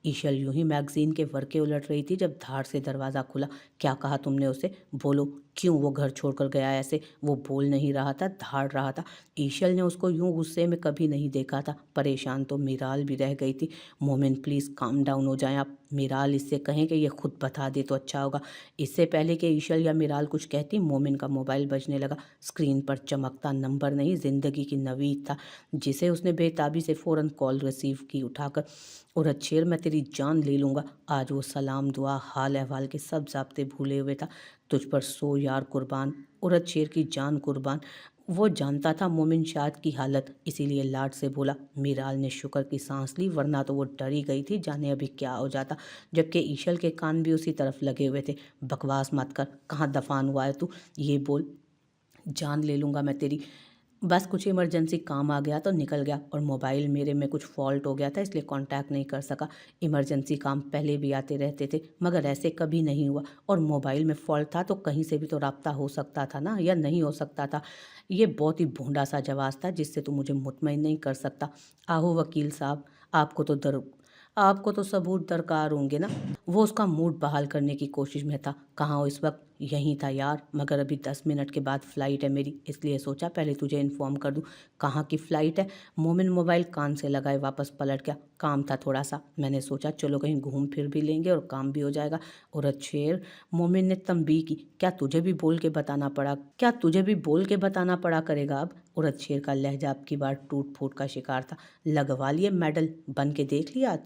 ईशल यूं ही मैगजीन के वर्के उलट रही थी जब धाड़ से दरवाज़ा खुला। क्या कहा तुमने उसे? बोलो, क्यों वो घर छोड़कर गया ऐसे? वो बोल नहीं रहा था, धाड़ रहा था। ईशल ने उसको यूं गुस्से में कभी नहीं देखा था। परेशान तो मीराल भी रह गई थी। मोमिन प्लीज़ काम डाउन हो जाएं आप। मीराल इससे कहें कि ये खुद बता दे तो अच्छा होगा। इससे पहले कि ईशल या मीराल कुछ कहती, मोमिन का मोबाइल बजने लगा। स्क्रीन पर चमकता नंबर नहीं, जिंदगी की नवीद था, जिसे उसने बेताबी से फ़ौरन कॉल रिसीव की उठाकर। और अच्छेर, मैं तेरी जान ले लूँगा। आज वो सलाम दुआ हाल अहवाल के सब ज़ाब्ते भूले हुए था। तुझ पर 100 यार कुर्बान, और अच्छेर की जान कुर्बान। वो जानता था मोमिन शाद की हालत, इसीलिए लाड से बोला। मीराल ने शुक्र की सांस ली, वरना तो वो डरी गई थी जाने अभी क्या हो जाता। जबकि ईशल के कान भी उसी तरफ लगे हुए थे। बकवास मत कर, कहाँ दफान हुआ है तू? ये बोल। जान ले लूँगा मैं तेरी। बस कुछ इमरजेंसी काम आ गया तो निकल गया, और मोबाइल मेरे में कुछ फॉल्ट हो गया था, इसलिए कांटेक्ट नहीं कर सका। इमरजेंसी काम पहले भी आते रहते थे, मगर ऐसे कभी नहीं हुआ। और मोबाइल में फॉल्ट था तो कहीं से भी तो राब्ता हो सकता था ना, या नहीं हो सकता था? ये बहुत ही भोंडा सा जवाब था जिससे तू मुझे मुतमईन नहीं कर सकता। आहो वकील साहब, आपको तो सबूत दरकार होंगे ना। वो उसका मूड बहाल करने की कोशिश में था। कहाँ हो इस वक्त? यहीं था यार, मगर अभी 10 मिनट के बाद फ़्लाइट है मेरी, इसलिए सोचा पहले तुझे इन्फॉर्म कर दूं। कहाँ की फ़्लाइट है? मोमिन मोबाइल कान से लगाए वापस पलट गया। काम था थोड़ा सा, मैंने सोचा चलो कहीं घूम फिर भी लेंगे और काम भी हो जाएगा। और अच्छेर, मोमिन ने तंबी की। क्या तुझे भी बोल के बताना पड़ा करेगा अब? और अच्छेर का लहजा अब की बार टूट फूट का शिकार था। लगवा लिए मेडल, बन के देख लिया?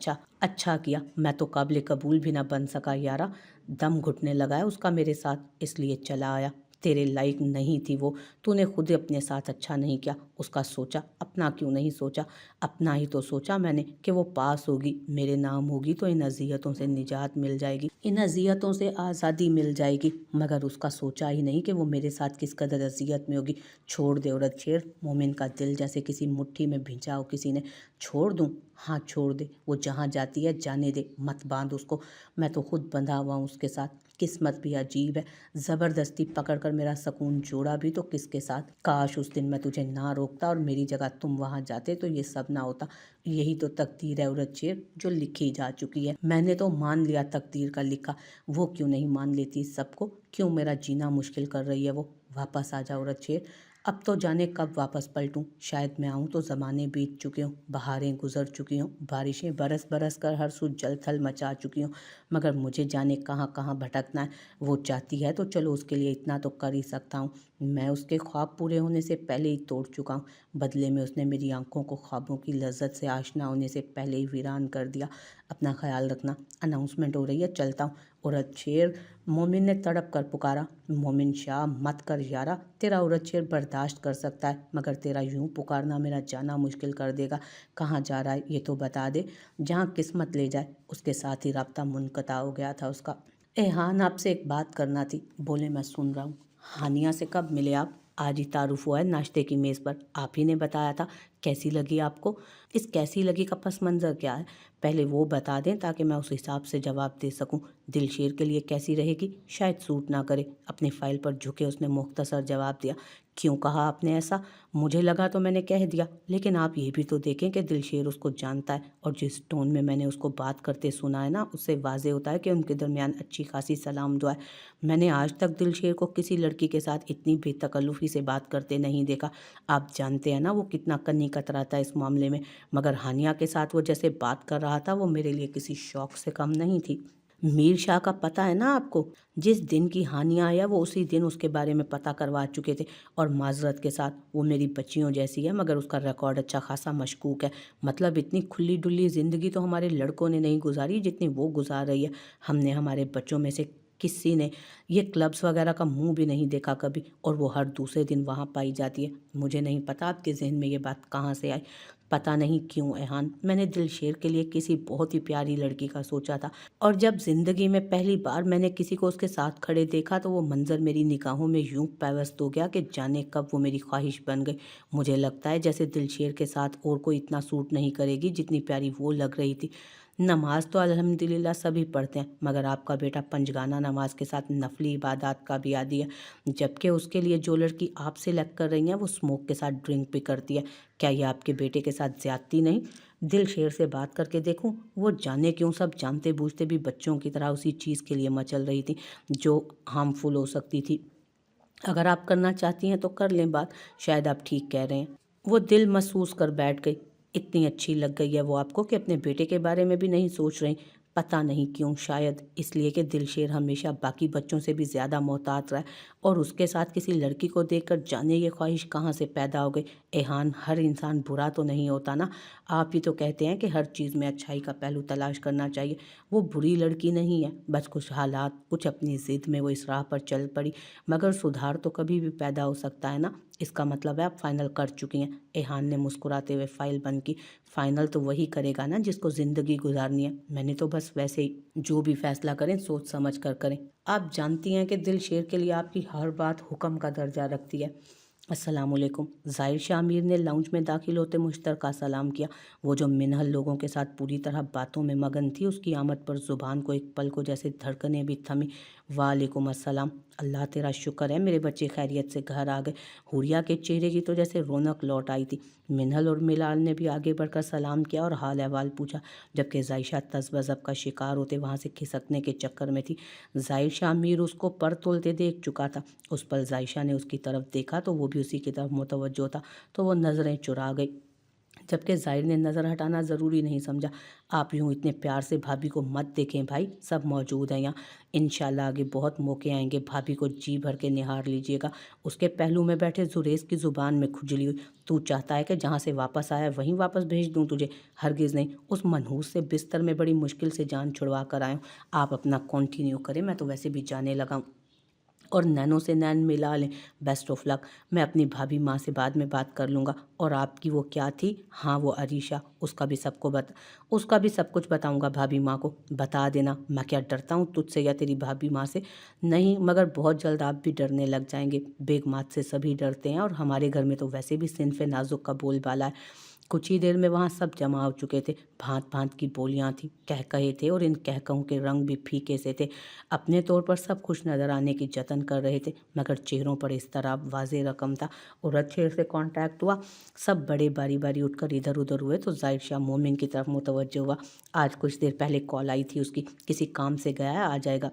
अच्छा किया, मैं तो काबिल कबूल भी ना बन सका यारा। दम घुटने लगा है उसका मेरे साथ, इसलिए चला आया। तेरे लायक नहीं थी वो, तूने खुद अपने साथ अच्छा नहीं किया। उसका सोचा, अपना क्यों नहीं सोचा? अपना ही तो सोचा मैंने कि वो पास होगी, मेरे नाम होगी तो इन अजियतों से निजात मिल जाएगी, इन अजियतों से आज़ादी मिल जाएगी। मगर उसका सोचा ही नहीं कि वो मेरे साथ किस कदर अजियत में होगी। छोड़ दे औरत शेर, मोमिन का दिल जैसे किसी मुट्ठी में भिंचा हो किसी ने। छोड़ दूँ? हाँ छोड़ दे, वो जहाँ जाती है जाने दे, मत बांध उसको। मैं तो खुद बंधा हुआ हूँ उसके साथ। किस्मत भी अजीब है, ज़बरदस्ती पकड़कर मेरा सकून जोड़ा भी तो किसके साथ। काश उस दिन मैं तुझे ना रोकता और मेरी जगह तुम वहाँ जाते तो ये सब ना होता। यही तो तकदीर है औरत शेर, जो लिखी जा चुकी है। मैंने तो मान लिया तकदीर का लिखा, वो क्यों नहीं मान लेती सबको? क्यों मेरा जीना मुश्किल कर रही है वो? वापस आ जा औरत शेर। अब तो जाने कब वापस पलटूं। शायद मैं आऊँ तो ज़माने बीत चुके हों, बहारें गुजर चुकी हों, बारिशें बरस बरस कर हर सू जल थल मचा चुकी हों, मगर मुझे जाने कहाँ कहाँ भटकना है। वो चाहती है तो चलो उसके लिए इतना तो कर ही सकता हूँ। मैं उसके ख्वाब पूरे होने से पहले ही तोड़ चुका हूँ। बदले में उसने मेरी आंखों को ख्वाबों की लज्जत से आशना होने से पहले ही वीरान कर दिया। अपना ख्याल रखना, अनाउंसमेंट हो रही है, चलता हूँ। औरत शेर, मोमिन ने तड़प कर पुकारा। मोमिन शाह, मत कर यारा, तेरा औरत शेर बर्दाश्त कर सकता है, मगर तेरा यूं पुकारना मेरा जाना मुश्किल कर देगा। कहाँ जा रहा है ये तो बता दे, जहाँ किस्मत ले जाए। उसके साथ ही राब्ता मुनक़ता हो गया था उसका। एहान, आपसे एक बात करना थी। बोले, मैं सुन रहा हूँ। हानिया से कब मिले आप? आज ही तारुफ हुआ है नाश्ते की मेज़ पर, आप ही ने बताया था। कैसी लगी आपको? इस कैसी लगी का पस मंज़र क्या है? पहले वो बता दें ताकि मैं उस हिसाब से जवाब दे सकूं। दिलशेर के लिए कैसी रहेगी? शायद सूट ना करे। अपनी फाइल पर झुके उसने मुख्तसर जवाब दिया। क्यों कहा आपने ऐसा? मुझे लगा तो मैंने कह दिया, लेकिन आप ये भी तो देखें कि दिलशेर उसको जानता है, और जिस टोन में मैंने उसको बात करते सुना है ना, उससे वाज़ेह होता है कि उनके दरमियान अच्छी खासी सलाम दुआ है। मैंने आज तक दिलशेर को किसी लड़की के साथ इतनी बेतकल्लुफ़ी से बात करते नहीं देखा। आप जानते हैं ना वो कितना कन्नी कतराता है इस मामले में, मगर हानिया के साथ वो जैसे बात कर रहा था वो मेरे लिए किसी शौक से कम नहीं थी। मीर शाह का पता है ना आपको? जिस दिन की हानिया आया वो उसी दिन उसके बारे में पता करवा चुके थे, और माजरत के साथ वो मेरी बच्चियों जैसी है, मगर उसका रिकॉर्ड अच्छा खासा मशकूक है। मतलब इतनी खुली डुल्ली ज़िंदगी तो हमारे लड़कों ने नहीं गुजारी जितनी वो गुजार रही है। हमने हमारे बच्चों में से किसी ने ये क्लब्स वगैरह का मुंह भी नहीं देखा कभी, और वो हर दूसरे दिन वहाँ पाई जाती है। मुझे नहीं पता आपके जहन में ये बात कहाँ से आई। पता नहीं क्यों एहान, मैंने दिलशेर के लिए किसी बहुत ही प्यारी लड़की का सोचा था, और जब ज़िंदगी में पहली बार मैंने किसी को उसके साथ खड़े देखा तो वो मंज़र मेरी निगाहों में यूं पैवस्त हो गया कि जाने कब वो मेरी ख्वाहिश बन गई। मुझे लगता है जैसे दिलशेर के साथ और कोई इतना सूट नहीं करेगी जितनी प्यारी वो लग रही थी। नमाज तो अल्हम्दुलिल्लाह सभी पढ़ते हैं, मगर आपका बेटा पंजगाना नमाज के साथ नफली इबादत का भी आदी है, जबकि उसके लिए जो लड़की आप सिलेक्ट कर रही हैं वो स्मोक के साथ ड्रिंक भी करती है। क्या ये आपके बेटे के साथ ज्यादती नहीं? दिल शेर से बात करके देखूं। वो जाने क्यों सब जानते बूझते भी बच्चों की तरह उसी चीज़ के लिए मचल रही थी जो हार्मफुल हो सकती थी। अगर आप करना चाहती हैं तो कर लें बात, शायद आप ठीक कह रहे हैं। वो दिल महसूस कर बैठ गई। इतनी अच्छी लग गई है वो आपको कि अपने बेटे के बारे में भी नहीं सोच रही। पता नहीं क्यों, शायद इसलिए कि दिलशेर हमेशा बाकी बच्चों से भी ज़्यादा मोहतात रहा है और उसके साथ किसी लड़की को देखकर जाने ये ख्वाहिश कहाँ से पैदा हो गई। एहान, हर इंसान बुरा तो नहीं होता ना। आप ही तो कहते हैं कि हर चीज़ में अच्छाई का पहलू तलाश करना चाहिए। वो बुरी लड़की नहीं है, बस कुछ हालात, कुछ अपनी ज़िद में वो इस राह पर चल पड़ी। मगर सुधार तो कभी भी पैदा हो सकता है ना। इसका मतलब है आप फाइनल कर चुकी हैं। एहान ने मुस्कुराते हुए फाइल बंद की। फाइनल तो वही करेगा ना जिसको ज़िंदगी गुजारनी है। मैंने तो बस वैसे ही, जो भी फैसला करें सोच समझ कर करें। आप जानती हैं कि दिल शेर के लिए आपकी हर बात हुक्म का दर्जा रखती है। अस्सलामुअलैकुम। ज़ाहिर शाह अमीर ने लाउंज में दाखिल होते मुश्तरका सलाम किया। वो जो मिनहल लोगों के साथ पूरी तरह बातों में मगन थी, उसकी आमद पर ज़ुबान को एक पल को जैसे धड़कनें भी थमी। वालेकुम अस्सलाम। अल्लाह तेरा शुक्र है मेरे बच्चे खैरियत से घर आ गए। हुरिया के चेहरे की तो जैसे रौनक लौट आई थी। मिनहल और मिलाल ने भी आगे बढ़कर सलाम किया और हाल अहवाल पूछा, जबकि जायशा तज़बज़ब का शिकार होते वहाँ से खिसकने के चक्कर में थी। ज़ाहिर शाह अमीर उसको पर तोलते देख चुका था। उस पल जायशा ने उसकी तरफ देखा तो वो भी उसी की तरफ मुतवज्जो था, तो वो नज़रें चुरा गई, जबकि ज़ाहिर ने नज़र हटाना ज़रूरी नहीं समझा। आप यूँ इतने प्यार से भाभी को मत देखें भाई, सब मौजूद हैं यहाँ। इंशाल्लाह आगे बहुत मौके आएंगे, भाभी को जी भर के निहार लीजिएगा। उसके पहलू में बैठे जुरेज की ज़ुबान में खुजली हुई। तू चाहता है कि जहाँ से वापस आया वहीं वापस भेज दूँ तुझे? हरगिज़ नहीं। उस मनहूस से बिस्तर में बड़ी मुश्किल से जान छुड़वा कर आया हूँ। आप अपना कंटिन्यू करें, मैं तो वैसे भी जाने लगा हूँ। और नैनो से नैन मिला लें। Best of luck. मैं अपनी भाभी माँ से बाद में बात कर लूँगा। और आपकी वो क्या थी? हाँ वो अरीशा, उसका भी सब कुछ बताऊँगा भाभी माँ को। बता देना। मैं क्या डरता हूँ तुझसे या तेरी भाभी माँ से? नहीं, मगर बहुत जल्द आप भी डरने लग जाएंगे। बेगमात से सभी डरते हैं और हमारे घर में तो वैसे भी सिनफ़े नाजुक का बोलबाला है। कुछ ही देर में वहाँ सब जमा हो चुके थे। भांत भांत की बोलियां थी, कह कहे थे और इन कह कहों के रंग भी फीके से थे। अपने तौर पर सब खुश नज़र आने की जतन कर रहे थे, मगर चेहरों पर इस तरह वाज़े रकम था। और अच्छे से कांटेक्ट हुआ। सब बड़े बारी बारी उठकर इधर उधर हुए तो जाहिर शाह मोमिन की तरफ मुतवज्जो हुआ। आज कुछ देर पहले कॉल आई थी उसकी, किसी काम से गया है, आ जाएगा।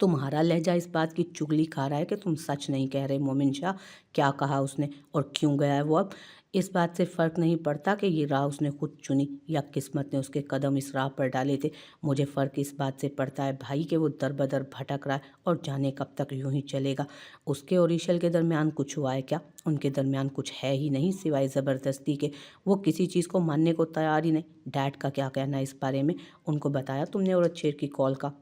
तुम्हारा लहजा इस बात की चुगली खा रहा है कि तुम सच नहीं कह रहे मोमिन शाह। क्या कहा उसने और क्यों गया है वो अब? इस बात से फ़र्क नहीं पड़ता कि ये राह उसने खुद चुनी या किस्मत ने उसके कदम इस राह पर डाले थे। मुझे फ़र्क इस बात से पड़ता है भाई कि वो दर बदर भटक रहा है और जाने कब तक यूं ही चलेगा। उसके और ईशल के दरमियान कुछ हुआ है क्या? उनके दरमियान कुछ है ही नहीं सिवाय ज़बरदस्ती के। वो किसी चीज़ को मानने को तैयार ही नहीं। डैड का क्या कहना है इस बारे में? उनको बताया तुमने औरत शेर की कॉल का?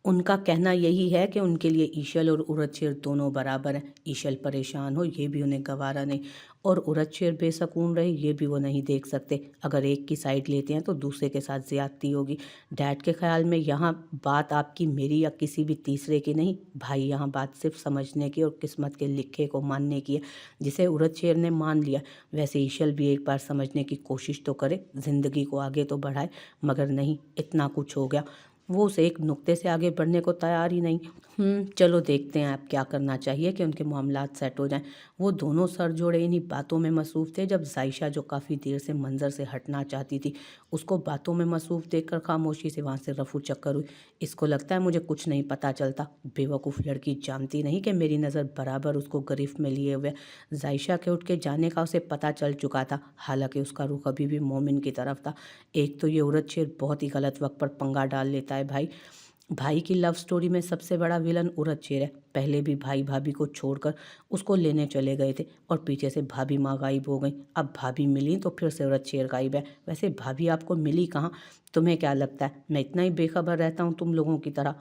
उनका कहना यही है कि उनके लिए ईशल और उरद-शेर दोनों बराबर हैं। ईशल परेशान हो ये भी उन्हें गवारा नहीं, और उरद-शेर बेसकून रहे ये भी वो नहीं देख सकते। अगर एक की साइड लेते हैं तो दूसरे के साथ ज़्यादती होगी। डैड के ख्याल में यहाँ बात आपकी, मेरी या किसी भी तीसरे की नहीं भाई, यहाँ बात सिर्फ समझने की और किस्मत के लिखे को मानने की है, जिसे उरद-शेर ने मान लिया। वैसे ईशल भी एक बार समझने की कोशिश तो करे, ज़िंदगी को आगे तो बढ़ाए, मगर नहीं, इतना कुछ हो गया वो उसे एक नुक्ते से आगे बढ़ने को तैयार ही नहीं। चलो देखते हैं आप क्या करना चाहिए कि उनके मामलात सेट हो जाएं। वो दोनों सर जोड़े इन्हीं बातों में मसरूफ़ थे जब जायशा, जो काफ़ी देर से मंजर से हटना चाहती थी, उसको बातों में मसरूफ़ देखकर खामोशी से वहाँ से रफू चक्कर हुई। इसको लगता है मुझे कुछ नहीं पता चलता। बेवकूफ़ लड़की जानती नहीं कि मेरी नज़र बराबर उसको गिरफ्त में लिए हुए। जायशा के उठ के जाने का उसे पता चल चुका था, हालांकि उसका रुख अभी भी मोमिन की तरफ था। एक तो ये औरत शेर बहुत ही गलत वक्त पर पंगा डाल लेता है भाई। भाई की लव स्टोरी में सबसे बड़ा विलन उरद शेर है। पहले भी भाई भाभी को छोड़कर उसको लेने चले गए थे और पीछे से भाभी माँ गायब हो गई। अब भाभी मिली तो फिर से उरद शेर गायब है। वैसे भाभी आपको मिली कहाँ? तुम्हें क्या लगता है मैं इतना ही बेखबर रहता हूँ तुम लोगों की तरह?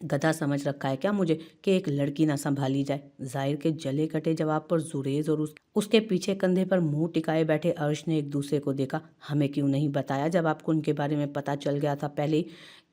गधा समझ रखा है क्या मुझे कि एक लड़की ना संभाली जाए? जाहिर के जले कटे जवाब पर जुरेज और उसके पीछे कंधे पर मुंह टिकाए बैठे अर्श ने एक दूसरे को देखा। हमें क्यों नहीं बताया जब आपको उनके बारे में पता चल गया था पहले ही?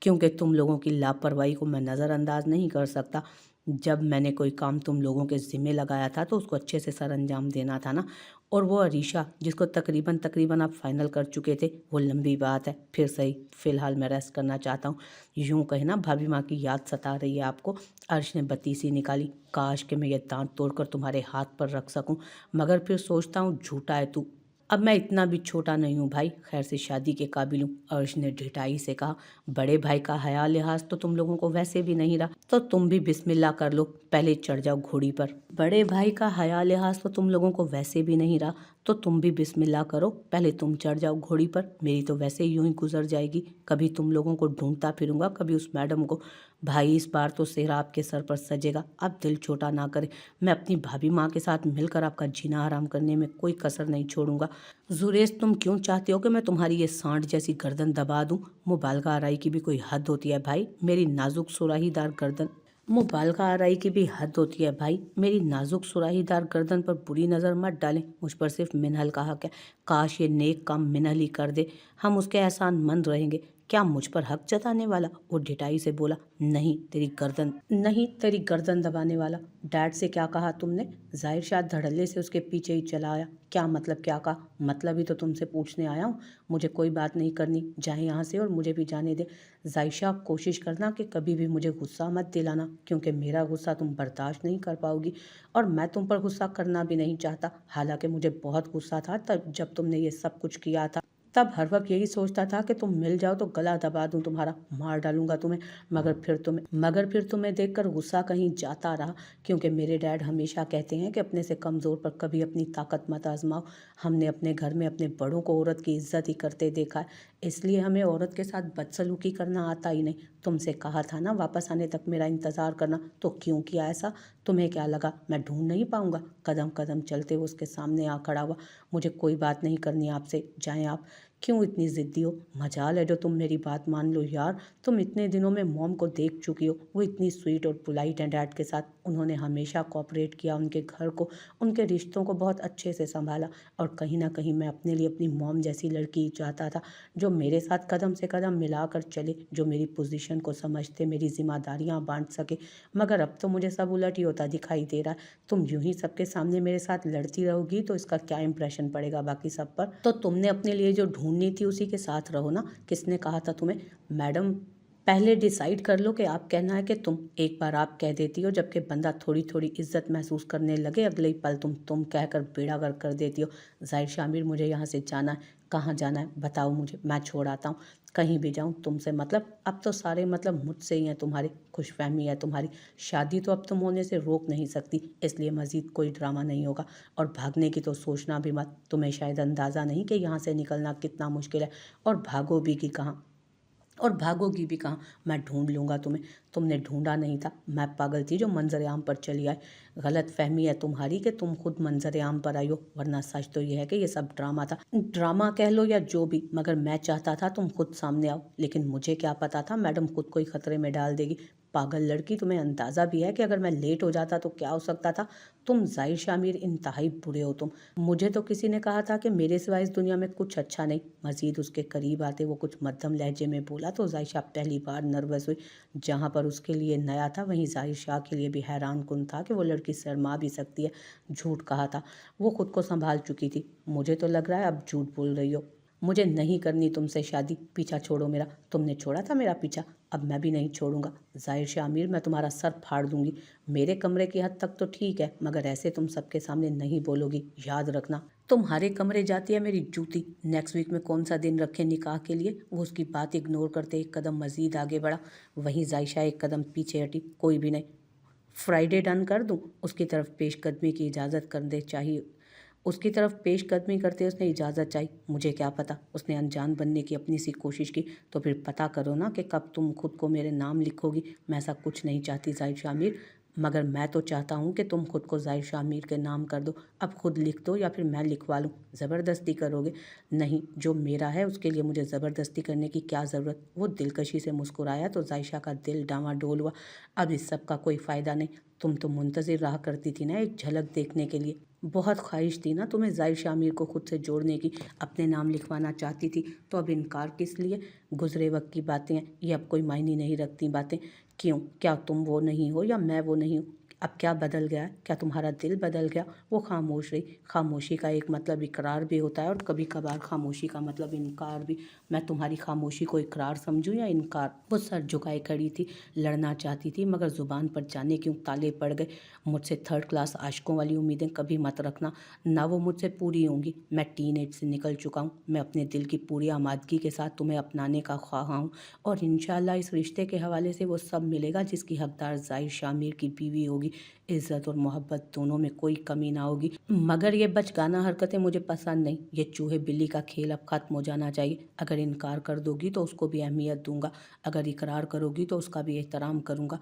क्योंकि तुम लोगों की लापरवाही को मैं नज़रअंदाज नहीं कर सकता। जब मैंने कोई काम तुम लोगों के ज़िम्मे लगाया था तो उसको अच्छे से सर अंजाम देना था ना। और वो अरीशा जिसको तकरीबन तकरीबन आप फाइनल कर चुके थे, वो लंबी बात है, फिर सही, फ़िलहाल मैं रेस्ट करना चाहता हूँ। यूँ कहे ना भाभी माँ की याद सता रही है आपको? अर्श ने बत्तीसी निकाली। काश कि मैं ये दांत तोड़कर तुम्हारे हाथ पर रख सकूं, मगर फिर सोचता हूँ झूठा है तू। अब मैं इतना भी छोटा नहीं हूँ भाई, खैर से शादी के काबिल हूँ। अर्श ने ढिठाई से कहा। बड़े भाई का हया लिहाज तो तुम लोगों को वैसे भी नहीं रहा, तो तुम भी बिस्मिल्लाह कर लो, पहले चढ़ जाओ घोड़ी पर। बड़े भाई का हया लिहाज तो तुम लोगों को वैसे भी नहीं रहा, तो तुम भी बिस्मिल्लाह करो, पहले तुम चढ़ जाओ घोड़ी पर। मेरी तो वैसे ही यूं ही गुजर जाएगी, कभी तुम लोगों को ढूंढता फिरूंगा, कभी उस मैडम को। भाई इस बार तो सेहरा आपके सर पर सजेगा, आप दिल छोटा ना करें। मैं अपनी भाभी माँ के साथ मिलकर आपका जीना हराम करने में कोई कसर नहीं छोड़ूंगा। जुरेज, तुम क्यों चाहते हो कि मैं तुम्हारी ये सांड जैसी गर्दन दबा दूं? मुबालगा आराई की भी कोई हद होती है भाई, मेरी नाजुक सुराहीदार गर्दन। मुबालगा आराई की भी हद होती है भाई, मेरी नाजुक सुराहीदार गर्दन पर बुरी नज़र मत डालें। मुझ पर सिर्फ मिनहल का हक है, काश ये नेक काम मिनहल ही कर दे, हम उसके एहसान मंद रहेंगे। क्या मुझ पर हक जताने वाला? वो ढिठाई से बोला। नहीं तेरी गर्दन दबाने वाला। डैड से क्या कहा तुमने? जाहिर शाह धड़ल्ले से उसके पीछे ही चला आया। क्या मतलब क्या कहा? मतलब ही तो तुमसे पूछने आया हूँ। मुझे कोई बात नहीं करनी, जाए यहाँ से और मुझे भी जाने दे। जायशा, कोशिश करना कि कभी भी मुझे गुस्सा मत दिलाना, क्योंकि मेरा गुस्सा तुम बर्दाश्त नहीं कर पाओगी, और मैं तुम पर गुस्सा करना भी नहीं चाहता। हालांकि मुझे बहुत गुस्सा था तब जब तुमने ये सब कुछ किया था, तब हर वक्त यही सोचता था कि तुम मिल जाओ तो गला दबा दूं तुम्हारा, मार डालूंगा तुम्हें। मगर फिर तुम्हें देखकर गुस्सा कहीं जाता रहा, क्योंकि मेरे डैड हमेशा कहते हैं कि अपने से कमज़ोर पर कभी अपनी ताकत मत आजमाओ। हमने अपने घर में अपने बड़ों को औरत की इज्जत ही करते देखा है, इसलिए हमें औरत के साथ बदसलूकी करना आता ही नहीं। तुमसे कहा था ना वापस आने तक मेरा इंतज़ार करना, तो क्यों किया ऐसा? तुम्हें क्या लगा मैं ढूंढ नहीं पाऊंगा? कदम कदम चलते हुए उसके सामने आ खड़ा हुआ। मुझे कोई बात नहीं करनी आपसे, जाएं आप। क्यों इतनी ज़िद्दी हो? मजाल है जो तुम मेरी बात मान लो यार। तुम इतने दिनों में मॉम को देख चुकी हो, वो इतनी स्वीट और पोलाइट हैं डैड के साथ। उन्होंने हमेशा कोऑपरेट किया, उनके घर को, उनके रिश्तों को बहुत अच्छे से संभाला, और कहीं ना कहीं मैं अपने लिए अपनी मॉम जैसी लड़की ही चाहता था, जो मेरे साथ कदम से कदम मिलाकर चले, जो मेरी पोजीशन को समझते, मेरी जिम्मेदारियां बांट सके। मगर अब तो मुझे सब उलट ही होता दिखाई दे रहा है। तुम यूं ही सबके सामने मेरे साथ लड़ती रहोगी तो इसका क्या इंप्रेशन पड़ेगा बाकी सब पर? तो तुमने अपने लिए जो ढूंढनी थी उसी के साथ रहो ना। किसने कहा था तुम्हें? मैडम, पहले डिसाइड कर लो कि आप कहना है कि तुम। एक बार आप कह देती हो, जबकि बंदा थोड़ी थोड़ी इज्जत महसूस करने लगे, अगले ही पल तुम कहकर बेड़ा गर्क कर देती हो। जाहिर शामिर, मुझे यहाँ से जाना है। कहाँ जाना है बताओ मुझे, मैं छोड़ आता हूँ। कहीं भी जाऊँ तुमसे मतलब? अब तो सारे मतलब मुझसे ही हैं तुम्हारे। खुशफहमी है तुम्हारी। शादी तो अब तुम होने से रोक नहीं सकती, इसलिए मज़ीद कोई ड्रामा नहीं होगा। और भागने की तो सोचना भी मत। तुम्हें शायद अंदाज़ा नहीं कि यहाँ से निकलना कितना मुश्किल है। और भागोगी कि कहाँ? और भागोगी भी कहाँ? मैं ढूंढ लूँगा तुम्हें। तुमने ढूंढा नहीं था, मैं पागल थी जो मंजर-ए-आम पर चली आई। गलत फहमी है तुम्हारी कि तुम खुद मंजर-ए-आम पर आई हो, वरना सच तो ये है कि ये सब ड्रामा था। ड्रामा कह लो या जो भी, मगर मैं चाहता था तुम खुद सामने आओ, लेकिन मुझे क्या पता था मैडम खुद को ही खतरे में डाल देगी। पागल लड़की, तुम्हें अंदाज़ा भी है कि अगर मैं लेट हो जाता तो क्या हो सकता था? तुम जाहिर शामिर इंतहाई बुरे हो तुम। मुझे तो किसी ने कहा था कि मेरे सिवाय इस दुनिया में कुछ अच्छा नहीं। मजीद उसके करीब आते वो कुछ मध्यम लहजे में बोला तो जायशा पहली बार नर्वस हुई। जहाँ पर उसके लिए नया था, वहीं जाहिर शाह के लिए भी हैरान कुन था कि वो लड़की शर्मा भी सकती है। झूठ कहा था, वो खुद को संभाल चुकी थी। मुझे तो लग रहा है अब झूठ बोल रही हो। मुझे नहीं करनी तुमसे शादी, पीछा छोड़ो मेरा। तुमने छोड़ा था मेरा पीछा, अब मैं भी नहीं छोड़ूंगा। जाहिर शाह अमीर, मैं तुम्हारा सर फाड़ दूंगी। मेरे कमरे की हद तक तो ठीक है, मगर ऐसे तुम सबके सामने नहीं बोलोगी, याद रखना। तुम्हारे कमरे जाती है मेरी जूती। नेक्स्ट वीक में कौन सा दिन रखे निकाह के लिए? वो उसकी बात इग्नोर करते एक कदम मजीद आगे बढ़ा। वहीं जायशा एक कदम पीछे हटी। कोई भी नहीं। फ्राइडे डन कर दूं? उसकी तरफ पेशकदमी की इजाज़त कर दे चाहिए उसकी तरफ पेशकदमी करते उसने इजाज़त चाही। मुझे क्या पता, उसने अनजान बनने की अपनी सी कोशिश की। तो फिर पता करो ना कि कब तुम खुद को मेरे नाम लिखोगी। मैं ऐसा कुछ नहीं चाहती जाहिर शामिर, मगर मैं तो चाहता हूँ कि तुम खुद को जाहिर शामिर के नाम कर दो। अब खुद लिख दो या फिर मैं लिखवा लूँ। ज़बरदस्ती करोगे? नहीं, जो मेरा है उसके लिए मुझे ज़बरदस्ती करने की क्या ज़रूरत? वो दिलकशी से मुस्कुराया तो जायशा का दिल डामाडोल हुआ। अब इस सब का कोई फ़ायदा नहीं। तुम तो मुंतज़िर रहा करती थी ना एक झलक देखने के लिए। बहुत ख्वाहिश थी ना तुम्हें जाहिर शामिर को खुद से जोड़ने की, अपने नाम लिखवाना चाहती थी, तो अब इनकार किस लिए? गुजरे वक्त की बातें हैं, ये अब कोई मायने नहीं रखती बातें। क्यों? क्या तुम वो नहीं हो या मैं वो नहीं हूँ? اب کیا بدل گیا ہے؟ کیا تمہارا دل بدل گیا؟ وہ خاموش رہی۔ خاموشی کا ایک مطلب اقرار بھی ہوتا ہے اور کبھی کبھار خاموشی کا مطلب انکار بھی۔ میں تمہاری خاموشی کو اقرار سمجھوں یا انکار؟ وہ سر جھکائے کھڑی تھی، لڑنا چاہتی تھی مگر زبان پر جانے کیوں تالے پڑ گئے۔ مجھ سے تھرڈ کلاس عاشقوں والی امیدیں کبھی مت رکھنا، نہ وہ مجھ سے پوری ہوں گی۔ میں ٹین ایج سے نکل چکا ہوں، میں اپنے دل کی پوری آمادگی کے ساتھ تمہیں اپنانے کا خواہاں ہوں، اور انشاءاللہ اس رشتے کے حوالے سے وہ سب ملے گا جس کی حقدار ظاہر شامیر کی بیوی ہوگی۔ عزت اور محبت دونوں میں کوئی کمی نہ ہوگی، مگر یہ بچگانہ حرکتیں مجھے پسند نہیں۔ یہ چوہے بلی کا کھیل اب ختم ہو جانا چاہیے۔ اگر انکار کر دو گی تو اس کو بھی اہمیت دوں گا، اگر اقرار کرو گی تو اس کا بھی احترام کروں گا۔